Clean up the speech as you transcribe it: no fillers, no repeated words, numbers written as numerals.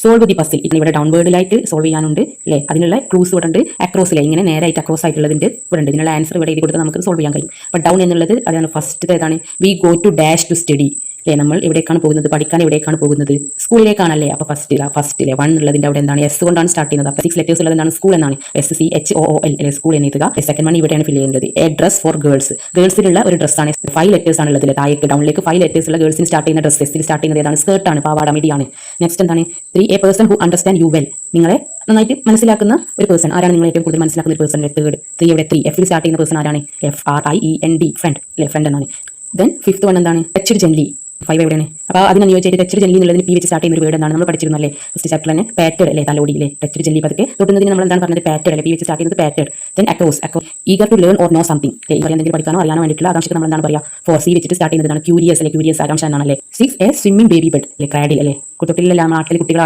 Solve the puzzle. ഇവിടെ down വേർഡിലായിട്ട് solve ചെയ്യാനുണ്ട് അല്ലേ, അതിനുള്ള ക്ലൂസ് ഇവിടെ ഉണ്ട്. അക്രോസിലെ ഇങ്ങനെ നേരായിട്ട് അക്രോസ് ആയിട്ടുള്ളതിന്റെ ഇവിടെ ഉണ്ട്. ഇതിനുള്ള ആൻസർ ഇവിടെ എഴുതി കൊടുത്താൽ നമുക്ക് സോൾവ് ചെയ്യാൻ കഴിയും. അപ്പോൾ ഡൗൺ എന്നുള്ളത് അതാണ് ഫസ്റ്റ്. ഏതാണ്? We go to dash to study അല്ലേ, നമ്മൾ എവിടേക്കാണ് പോകുന്നത്? പഠിക്കാൻ എവിടേക്കാണ് പോകുന്നത്? സ്കൂളിലേക്കാണല്ലേ. അപ്പോൾ ഫസ്റ്റിലെ 1 ഉള്ളതിന്റെ അവിടെ എന്താണ്? എസ് കൊണ്ടാണ് സ്റ്റാർട്ട് ചെയ്യുന്നത്. അപ്പോൾ 6 ലെറ്റേഴ്സ് ഉള്ളത് എന്താണ്? സ്കൂൾ എന്നാണ്. SCHOOL അല്ലെ, സ്കൂൾ എന്ന് എഴുതുക. സെക്കൻഡ് വൺ ഇവിടെയാണ് ഫിൽ ചെയ്യുന്നത്. A dress for girls. ഗേൾസിലുള്ള ഒരു ഡ്രസ്സാണ്. 5 ലെറ്റേഴ്സ് ആണ് ഉള്ളത്. താഴേക്ക് ഡൗണിലേക്ക് 5 ലെറ്റേഴ്സ് ഉള്ള ഗേൾസിന് സ്റ്റാർട്ട് ചെയ്യുന്ന ഡ്രസ്. എസ്സിൽ സ്റ്റാർട്ട് ചെയ്യുന്നത് ഏതാണ്? സ്കേർട്ടാണ്, പാവാട, മിഡിയാണ്. നെക്സ്റ്റ് എന്താണ്? 3 A person who understand you well. നിങ്ങളെ നന്നായിട്ട് മനസ്സിലാക്കുന്ന ഒരു പേഴ്സൺ. ആരാണ് നിങ്ങൾ ഏറ്റവും കൂടുതൽ മനസ്സിലാക്കുന്ന ഒരു പേഴ്സൺ? തേർഡ് 3 ഇവിടെ 3 എഫിൽ സ്റ്റാർട്ട് ചെയ്യുന്ന പേഴ്സൺ ആരാണ്? FRIEND, ഫ്രണ്ട് അല്ലെ, ഫ്രണ്ട് എന്നാണ്. ദെൻ ഫിഫ്ത്ത് വൺ എന്താണ്? Touched gently. 5 എവിടെയാണ്? അപ്പോൾ അതിന് അനുയോജ്യമായിട്ട് ടച്ച്ഡ് ജെന്റ്ലി എന്നുള്ളതിന് പി വെച്ച് സ്റ്റാർട്ട് ചെയ്യുന്ന ഒരു വേർഡ് എന്നാണ് നമ്മൾ പഠിച്ചിരുന്നല്ലേ ഫസ്റ്റ് ചാപ്റ്റർ തന്നെ. പാറ്റേഡ് അല്ലേ, തലോടിയില്ലേ. ടച്ച്ഡ് ജെന്റ്ലി പതുക്കെ തൊട്ടുന്നതിന് നമ്മൾ എന്താണ് പറഞ്ഞത്? പാറ്റേഡ് അല്ലേ, പി വെച്ച് സ്റ്റാർട്ട് ചെയ്യുന്നത് പാറ്റേഡ്. Then across eager to learn or know something. എന്തെങ്കിലും പഠിക്കാനോ അറിയാനോ വേണ്ടിയിട്ടുള്ള ആകാംക്ഷക്ക് നമ്മൾ എന്താണ് പറയുക? ഫോർ സി വെച്ചിട്ട് സ്റ്റാർട്ട് ചെയ്യുന്നതാണ് ക്യൂരിയസ് അല്ലെ, ക്യൂരിയസ് ആകാംക്ഷ എന്നാണല്ലേ. 6 എ സ്വിമ്മിംഗ് ബേബി ബെഡ് അല്ലെ, ക്രാഡിൽ അല്ലേ, കുട്ടികളിലെ നാട്ടിലെ കുട്ടികൾ